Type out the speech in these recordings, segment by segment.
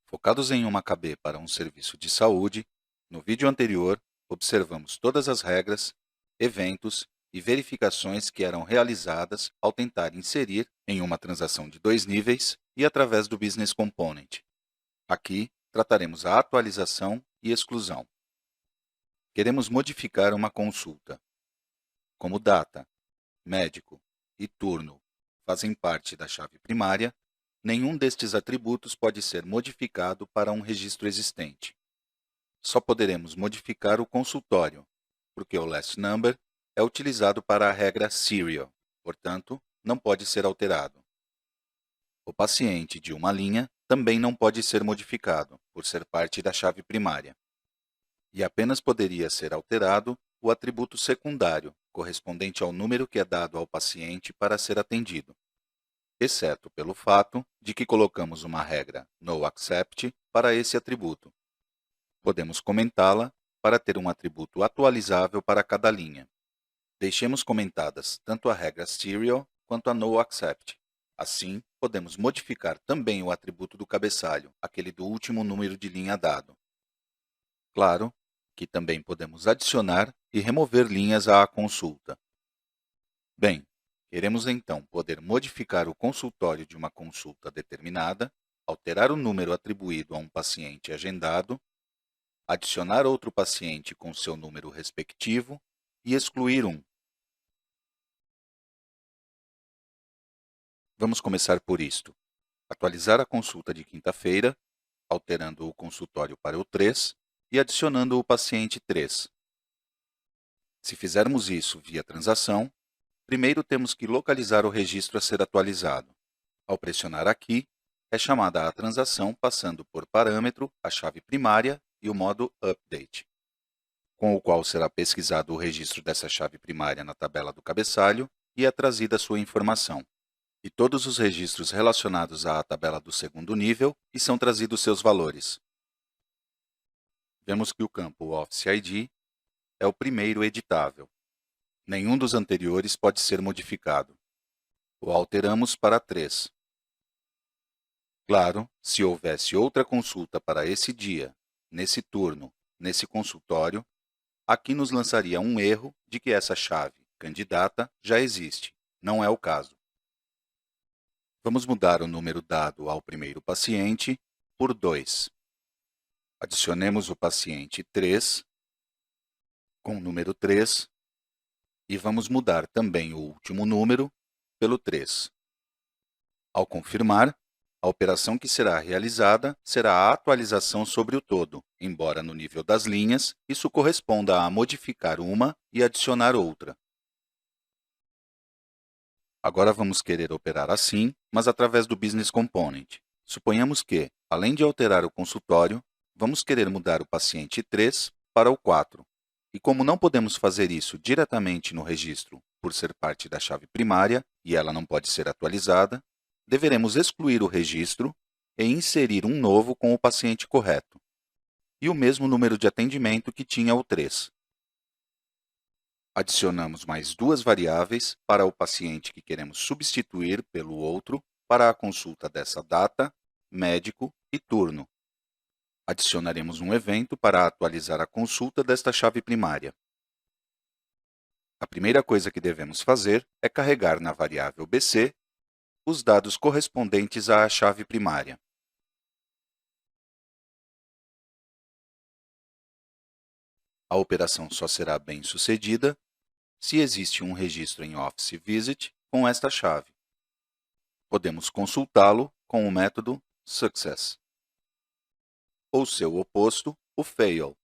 Focados em uma KB para um serviço de saúde, no vídeo anterior, observamos todas as regras, eventos e verificações que eram realizadas ao tentar inserir em uma transação de dois níveis e através do Business Component. Aqui, trataremos a atualização e exclusão. Queremos modificar uma consulta. Como data, médico e turno fazem parte da chave primária, nenhum destes atributos pode ser modificado para um registro existente. Só poderemos modificar o consultório, porque o last number é utilizado para a regra serial, portanto, não pode ser alterado. O paciente de uma linha também não pode ser modificado, por ser parte da chave primária. E apenas poderia ser alterado o atributo secundário, correspondente ao número que é dado ao paciente para ser atendido, exceto pelo fato de que colocamos uma regra noAccept para esse atributo. Podemos comentá-la para ter um atributo atualizável para cada linha. Deixemos comentadas tanto a regra serial quanto a noAccept. Assim, podemos modificar também o atributo do cabeçalho, aquele do último número de linha dado. Claro que também podemos adicionar e remover linhas à consulta. Bem, queremos então poder modificar o consultório de uma consulta determinada, alterar o número atribuído a um paciente agendado, adicionar outro paciente com seu número respectivo e excluir um. Vamos começar por isto. Atualizar a consulta de quinta-feira, alterando o consultório para o 3 e adicionando o paciente 3. Se fizermos isso via transação, primeiro temos que localizar o registro a ser atualizado. Ao pressionar aqui, é chamada a transação passando por parâmetro a chave primária e o modo Update, com o qual será pesquisado o registro dessa chave primária na tabela do cabeçalho e é trazida a sua informação. E todos os registros relacionados à tabela do segundo nível e são trazidos seus valores. Vemos que o campo Office ID é o primeiro editável. Nenhum dos anteriores pode ser modificado. O alteramos para 3. Claro, se houvesse outra consulta para esse dia, nesse turno, nesse consultório, aqui nos lançaria um erro de que essa chave, candidata, já existe. Não é o caso. Vamos mudar o número dado ao primeiro paciente por 2. Adicionemos o paciente 3 com o número 3 e vamos mudar também o último número pelo 3. Ao confirmar, a operação que será realizada será a atualização sobre o todo, embora no nível das linhas isso corresponda a modificar uma e adicionar outra. Agora vamos querer operar assim, mas através do Business Component. Suponhamos que, além de alterar o consultório, vamos querer mudar o paciente 3 para o 4. E como não podemos fazer isso diretamente no registro, por ser parte da chave primária e ela não pode ser atualizada, deveremos excluir o registro e inserir um novo com o paciente correto, e o mesmo número de atendimento que tinha o 3. Adicionamos mais duas variáveis para o paciente que queremos substituir pelo outro para a consulta dessa data, médico e turno. Adicionaremos um evento para atualizar a consulta desta chave primária. A primeira coisa que devemos fazer é carregar na variável BC os dados correspondentes à chave primária. A operação só será bem-sucedida se existe um registro em Office Visit com esta chave. Podemos consultá-lo com o método Success, ou seu oposto, o Fail.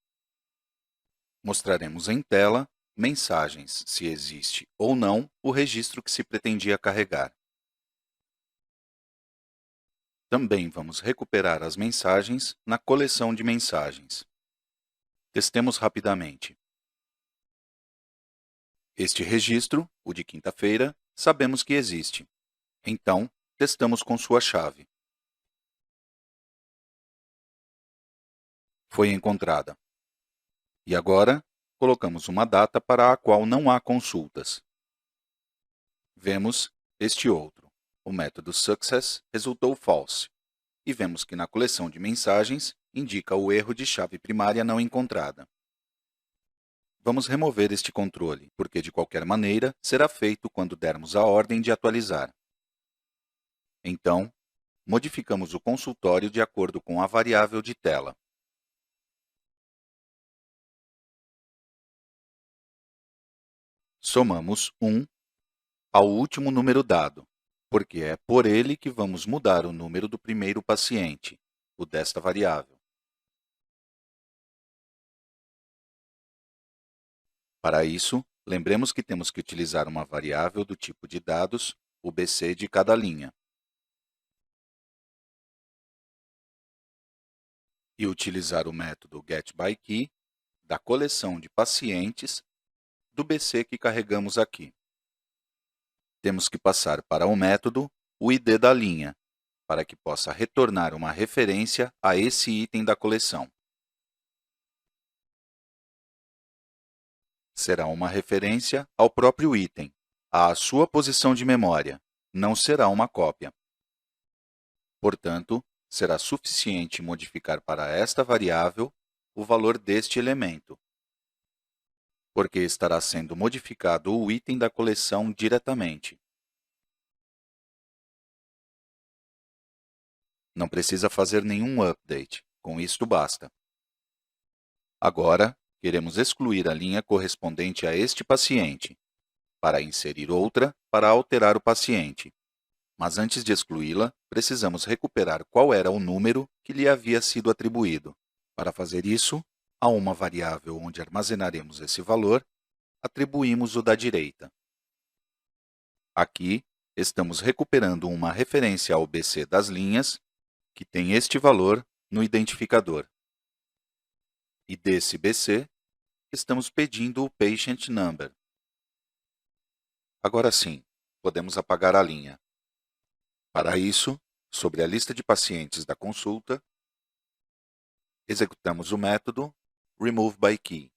Mostraremos em tela mensagens se existe ou não o registro que se pretendia carregar. Também vamos recuperar as mensagens na coleção de mensagens. Testemos rapidamente. Este registro, o de quinta-feira, sabemos que existe. Então, testamos com sua chave. Foi encontrada. E agora, colocamos uma data para a qual não há consultas. Vemos este outro. O método Success resultou false. e vemos que na coleção de mensagens indica o erro de chave primária não encontrada. Vamos remover este controle, porque de qualquer maneira será feito quando dermos a ordem de atualizar. Então, modificamos o consultório de acordo com a variável de tela. Somamos 1 ao último número dado, porque é por ele que vamos mudar o número do primeiro paciente, o desta variável. Para isso, lembremos que temos que utilizar uma variável do tipo de dados, o BC de cada linha, e utilizar o método getByKey da coleção de pacientes do BC que carregamos aqui. Temos que passar para o método o ID da linha, para que possa retornar uma referência a esse item da coleção. Será uma referência ao próprio item, à sua posição de memória, não será uma cópia. Portanto, será suficiente modificar para esta variável o valor deste elemento, porque estará sendo modificado o item da coleção diretamente. Não precisa fazer nenhum update, com isto basta. Agora, queremos excluir a linha correspondente a este paciente, para inserir outra para alterar o paciente. Mas antes de excluí-la, precisamos recuperar qual era o número que lhe havia sido atribuído. Para fazer isso, a uma variável onde armazenaremos esse valor, atribuímos o da direita. Aqui, estamos recuperando uma referência ao BC das linhas, que tem este valor no identificador. E desse BC, estamos pedindo o patient number. Agora sim, podemos apagar a linha. Para isso, sobre a lista de pacientes da consulta, executamos o método removeByKey,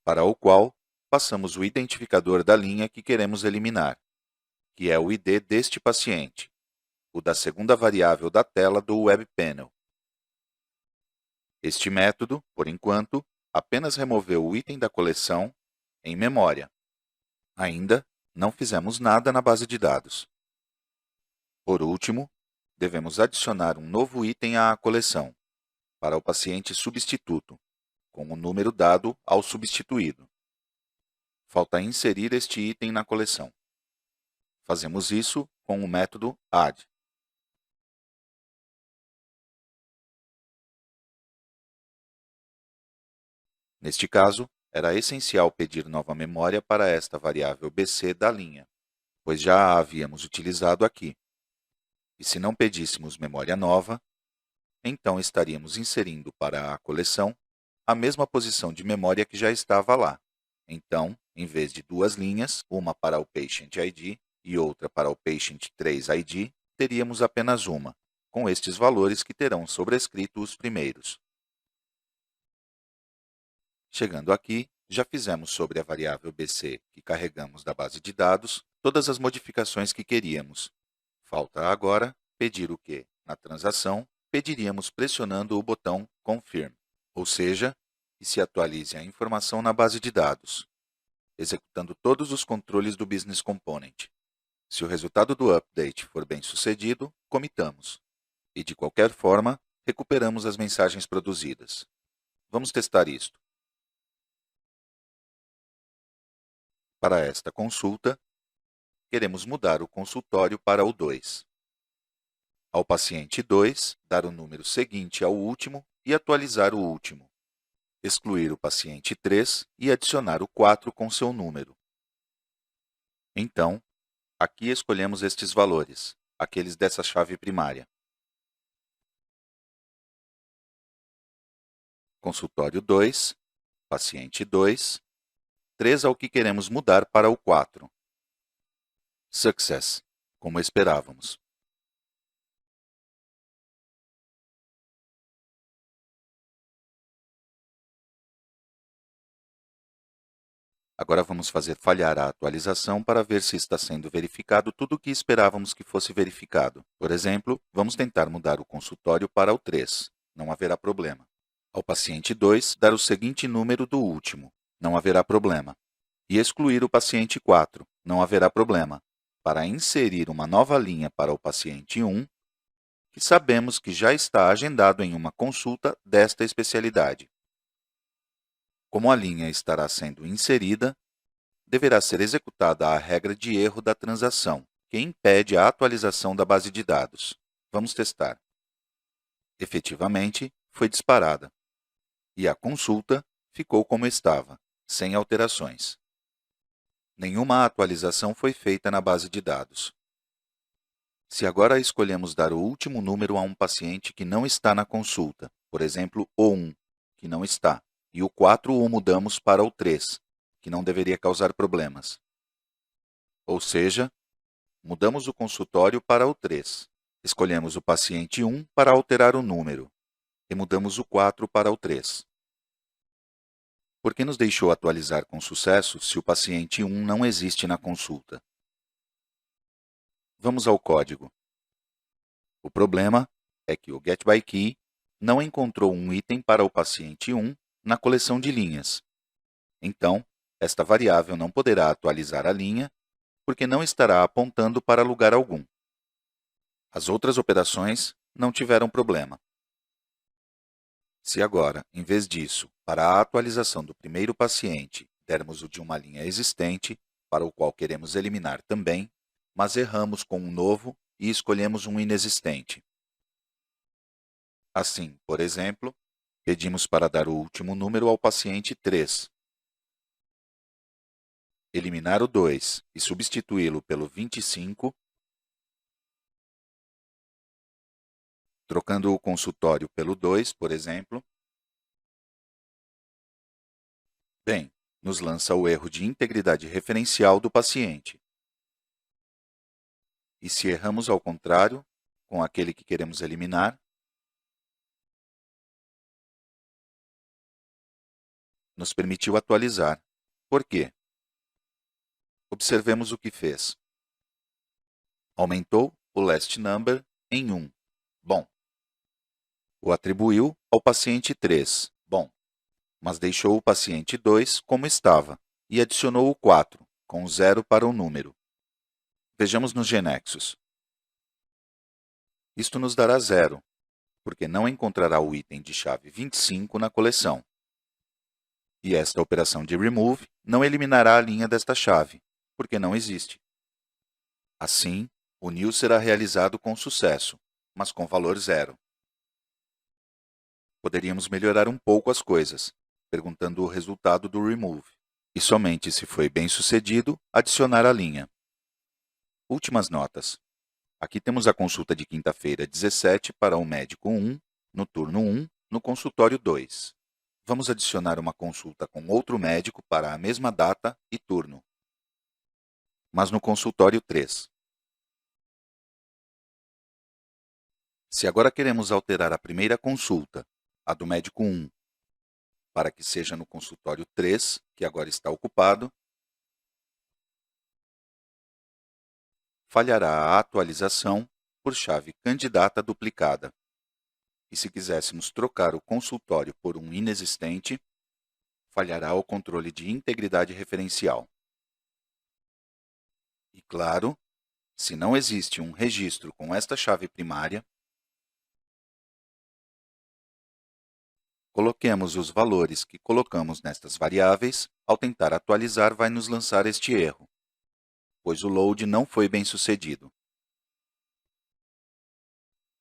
para o qual passamos o identificador da linha que queremos eliminar, que é o ID deste paciente, o da segunda variável da tela do Web Panel. Este método, por enquanto, apenas removeu o item da coleção em memória. Ainda não fizemos nada na base de dados. Por último, devemos adicionar um novo item à coleção, para o paciente substituto, com o número dado ao substituído. Falta inserir este item na coleção. Fazemos isso com o método add. Neste caso, era essencial pedir nova memória para esta variável BC da linha, pois já a havíamos utilizado aqui. E se não pedíssemos memória nova, então estaríamos inserindo para a coleção a mesma posição de memória que já estava lá. Então, em vez de duas linhas, uma para o Patient ID e outra para o Patient 3 ID, teríamos apenas uma, com estes valores que terão sobrescrito os primeiros. Chegando aqui, já fizemos sobre a variável BC que carregamos da base de dados todas as modificações que queríamos. Falta agora pedir o que, na transação, pediríamos pressionando o botão Confirm, ou seja, que se atualize a informação na base de dados, executando todos os controles do Business Component. Se o resultado do update for bem sucedido, comitamos. E, de qualquer forma, recuperamos as mensagens produzidas. Vamos testar isto. Para esta consulta, queremos mudar o consultório para o 2. Ao paciente 2, dar o número seguinte ao último e atualizar o último. Excluir o paciente 3 e adicionar o 4 com seu número. Então, aqui escolhemos estes valores, aqueles dessa chave primária. Consultório 2, paciente 2, 3 ao que queremos mudar para o 4. Success, como esperávamos. Agora vamos fazer falhar a atualização para ver se está sendo verificado tudo o que esperávamos que fosse verificado. Por exemplo, vamos tentar mudar o consultório para o 3. Não haverá problema. Ao paciente 2, dar o seguinte número do último. Não haverá problema. E excluir o paciente 4. Não haverá problema. Para inserir uma nova linha para o paciente 1, que sabemos que já está agendado em uma consulta desta especialidade. Como a linha estará sendo inserida, deverá ser executada a regra de erro da transação, que impede a atualização da base de dados. Vamos testar. Efetivamente, foi disparada. E a consulta ficou como estava, sem alterações. Nenhuma atualização foi feita na base de dados. Se agora escolhemos dar o último número a um paciente que não está na consulta, por exemplo, o 1, que não está, e o 4 o mudamos para o 3, que não deveria causar problemas. Ou seja, mudamos o consultório para o 3. Escolhemos o paciente 1 para alterar o número, e mudamos o 4 para o 3. Por que nos deixou atualizar com sucesso se o paciente 1 não existe na consulta? Vamos ao código. O problema é que o getByKey não encontrou um item para o paciente 1 na coleção de linhas. Então, esta variável não poderá atualizar a linha, porque não estará apontando para lugar algum. As outras operações não tiveram problema. Se agora, em vez disso, para a atualização do primeiro paciente, dermos o de uma linha existente, para o qual queremos eliminar também, mas erramos com um novo e escolhemos um inexistente. Assim, por exemplo, pedimos para dar o último número ao paciente 3, eliminar o 2 e substituí-lo pelo 25, trocando o consultório pelo 2, por exemplo. Bem, nos lança o erro de integridade referencial do paciente. E se erramos ao contrário, com aquele que queremos eliminar, nos permitiu atualizar. Por quê? Observemos o que fez. Aumentou o last number em 1. Bom. O atribuiu ao paciente 3. Bom. Mas deixou o paciente 2 como estava e adicionou o 4, com 0 para o número. Vejamos nos GeneXus. Isto nos dará 0, porque não encontrará o item de chave 25 na coleção. E esta operação de remove não eliminará a linha desta chave, porque não existe. Assim, o new será realizado com sucesso, mas com valor 0. Poderíamos melhorar um pouco as coisas, perguntando o resultado do remove, e somente se foi bem sucedido, adicionar a linha. Últimas notas. Aqui temos a consulta de quinta-feira 17 para o médico 1, no turno 1, no consultório 2. Vamos adicionar uma consulta com outro médico para a mesma data e turno, mas no consultório 3. Se agora queremos alterar a primeira consulta, a do médico 1, para que seja no consultório 3, que agora está ocupado, falhará a atualização por chave candidata duplicada. E se quiséssemos trocar o consultório por um inexistente, falhará o controle de integridade referencial. E claro, se não existe um registro com esta chave primária, coloquemos os valores que colocamos nestas variáveis, ao tentar atualizar vai nos lançar este erro, pois o load não foi bem sucedido.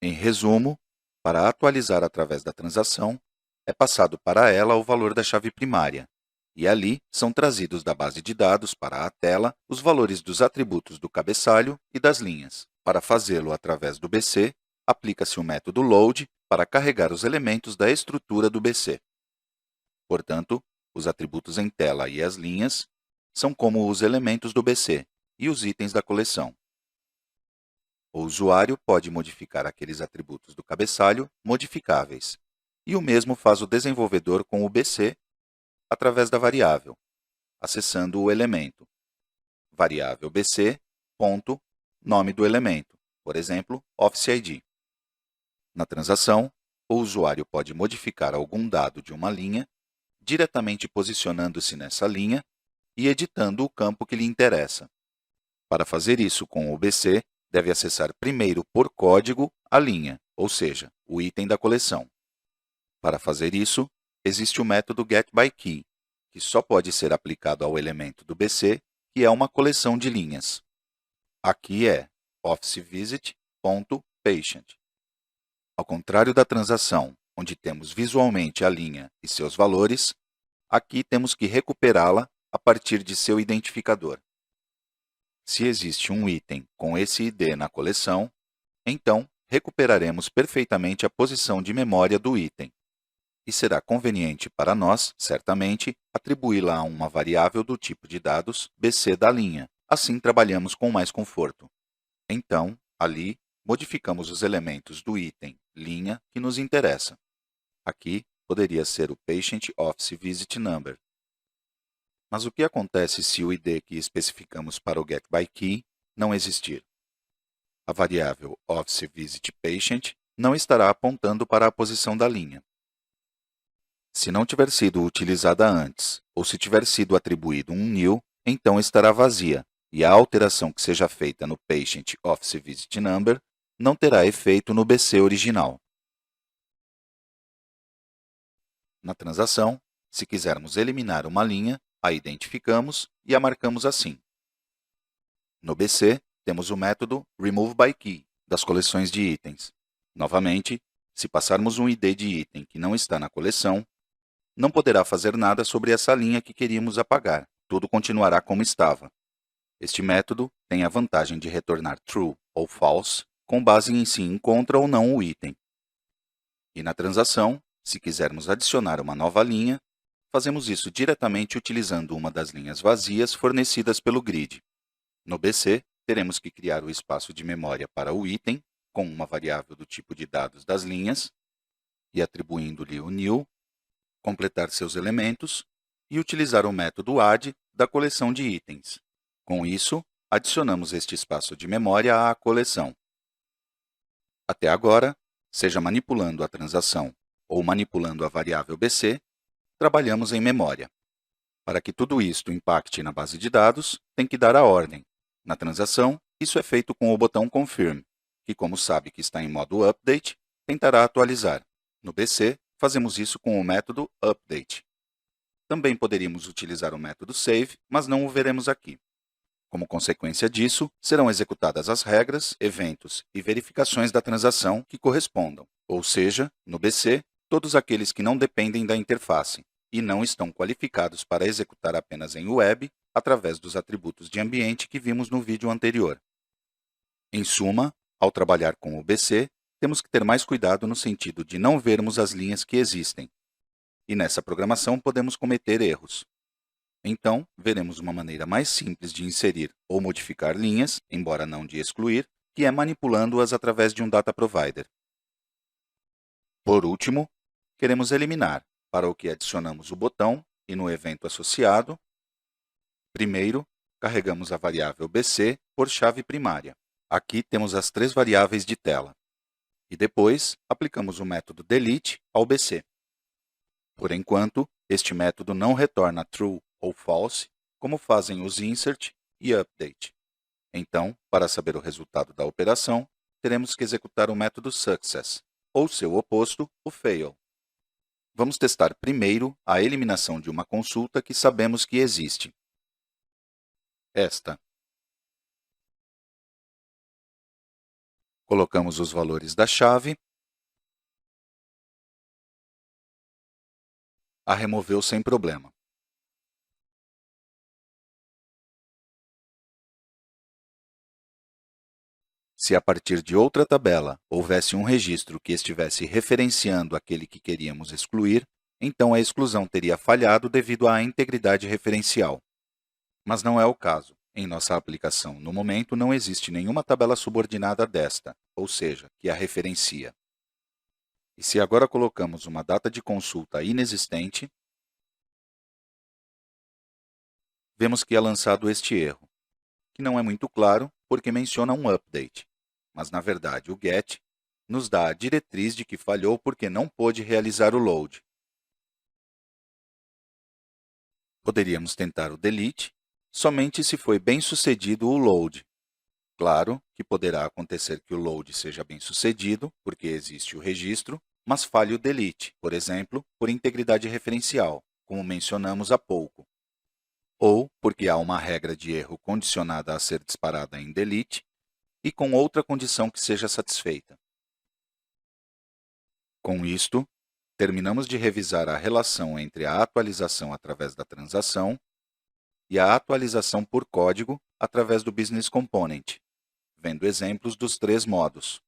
Em resumo, para atualizar através da transação, é passado para ela o valor da chave primária, e ali são trazidos da base de dados para a tela os valores dos atributos do cabeçalho e das linhas. Para fazê-lo através do BC, aplica-se o método load para carregar os elementos da estrutura do BC. Portanto, os atributos em tela e as linhas são como os elementos do BC e os itens da coleção. O usuário pode modificar aqueles atributos do cabeçalho modificáveis, e o mesmo faz o desenvolvedor com o BC através da variável. acessando o elemento variável BC, ponto, nome do elemento, por exemplo, Office ID. Na transação, o usuário pode modificar algum dado de uma linha, diretamente posicionando-se nessa linha e editando o campo que lhe interessa. Para fazer isso com o BC, deve acessar primeiro por código a linha, ou seja, o item da coleção. Para fazer isso, existe o método getByKey, que só pode ser aplicado ao elemento do BC, que é uma coleção de linhas. Aqui é officevisit.patient. Ao contrário da transação, onde temos visualmente a linha e seus valores, aqui temos que recuperá-la a partir de seu identificador. Se existe um item com esse ID na coleção, então recuperaremos perfeitamente a posição de memória do item. E será conveniente para nós, certamente, atribuí-la a uma variável do tipo de dados BC da linha. Assim trabalhamos com mais conforto. Então, ali, modificamos os elementos do item linha que nos interessa. Aqui, poderia ser o Patient Office Visit Number. Mas o que acontece se o ID que especificamos para o getByKey não existir? A variável Office Visit Patient não estará apontando para a posição da linha. Se não tiver sido utilizada antes, ou se tiver sido atribuído um new, então estará vazia, e a alteração que seja feita no Patient Office Visit Number não terá efeito no BC original. Na transação, se quisermos eliminar uma linha, a identificamos e a marcamos assim. No BC, temos o método removeByKey, das coleções de itens. Novamente, se passarmos um ID de item que não está na coleção, não poderá fazer nada sobre essa linha que queríamos apagar. Tudo continuará como estava. Este método tem a vantagem de retornar true ou false, com base em se encontra ou não o item. E na transação, se quisermos adicionar uma nova linha, fazemos isso diretamente utilizando uma das linhas vazias fornecidas pelo grid. No BC, teremos que criar o espaço de memória para o item, com uma variável do tipo de dados das linhas, e atribuindo-lhe o new, completar seus elementos e utilizar o método add da coleção de itens. Com isso, adicionamos este espaço de memória à coleção. Até agora, seja manipulando a transação ou manipulando a variável BC, trabalhamos em memória. Para que tudo isto impacte na base de dados, tem que dar a ordem. Na transação, isso é feito com o botão Confirm, que, como sabe que está em modo Update, tentará atualizar. No BC, fazemos isso com o método update. Também poderíamos utilizar o método save, mas não o veremos aqui. Como consequência disso, serão executadas as regras, eventos e verificações da transação que correspondam, ou seja, no BC, todos aqueles que não dependem da interface e não estão qualificados para executar apenas em web através dos atributos de ambiente que vimos no vídeo anterior. Em suma, ao trabalhar com o BC, temos que ter mais cuidado no sentido de não vermos as linhas que existem. E nessa programação podemos cometer erros. Então, veremos uma maneira mais simples de inserir ou modificar linhas, embora não de excluir, que é manipulando-as através de um data provider. Por último, queremos eliminar, para o que adicionamos o botão e no evento associado. Primeiro, carregamos a variável BC por chave primária. Aqui temos as três variáveis de tela. E depois, aplicamos o método delete ao BC. Por enquanto, este método não retorna true ou false, como fazem os insert e update. Então, para saber o resultado da operação, teremos que executar o método success, ou seu oposto, o fail. Vamos testar primeiro a eliminação de uma consulta que sabemos que existe. Esta. Colocamos os valores da chave. A removeu sem problema. Se a partir de outra tabela houvesse um registro que estivesse referenciando aquele que queríamos excluir, então a exclusão teria falhado devido à integridade referencial. Mas não é o caso. Em nossa aplicação, no momento, não existe nenhuma tabela subordinada desta, ou seja, que a referencia. E se agora colocamos uma data de consulta inexistente, vemos que é lançado este erro, que não é muito claro porque menciona um update, mas na verdade o get nos dá a diretriz de que falhou porque não pôde realizar o load. Poderíamos tentar o delete somente se foi bem sucedido o load. Claro que poderá acontecer que o load seja bem sucedido, porque existe o registro, mas falhe o delete, por exemplo, por integridade referencial, como mencionamos há pouco, ou porque há uma regra de erro condicionada a ser disparada em delete e com outra condição que seja satisfeita. Com isto, terminamos de revisar a relação entre a atualização através da transação e a atualização por código através do Business Component, vendo exemplos dos três modos.